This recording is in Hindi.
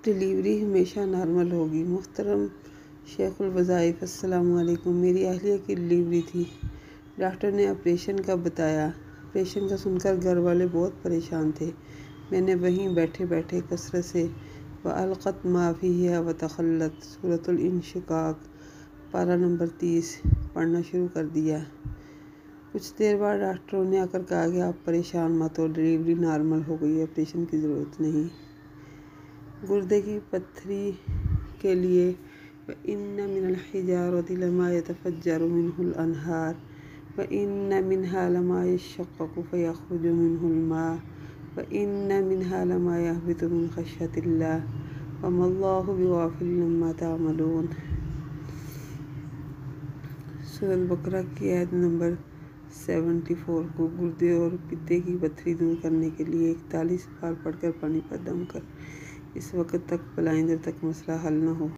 डिलीवरी हमेशा नॉर्मल होगी। मुहतरम शेखुल वज़ाइफ, अस्सलामु अलैकुम। मेरी अहलिया की डिलीवरी थी। डॉक्टर ने ऑपरेशन का बताया। ऑपरेशन का सुनकर घर वाले बहुत परेशान थे। मैंने वहीं बैठे बैठे कसरत से व अलक़त माफ़ी है व तखल्लत सूरतुल इंशिकाक पारा नंबर 30 पढ़ना शुरू कर दिया। कुछ देर बाद डॉक्टरों ने आकर कहा कि आप परेशान मत हो, डिलीवरी नॉर्मल हो गई है, ऑपरेशन की ज़रूरत नहीं। गुर्दे की पत्थरी के लिए व इन्न मिनल हिजारति लमा यतफज्जरु मिन्हुल अनहार व इन्न मिन्हा लमा यशक्ककु फयख़रुजु मिन्हुल मा व इन्न मिन्हा लमा यहबितु मिन खश्यतिल्लाह वमल्लाहु बिग़ाफ़िलिन अम्मा तअमलून। सूरह बकरा की आयत नंबर 74 को गुर्दे और पित्ते की पत्थरी दूर करने के लिए 41 बार पढ़कर पानी पर दम कर इस वक्त तक पिलाएं जब तक मसला हल न हो।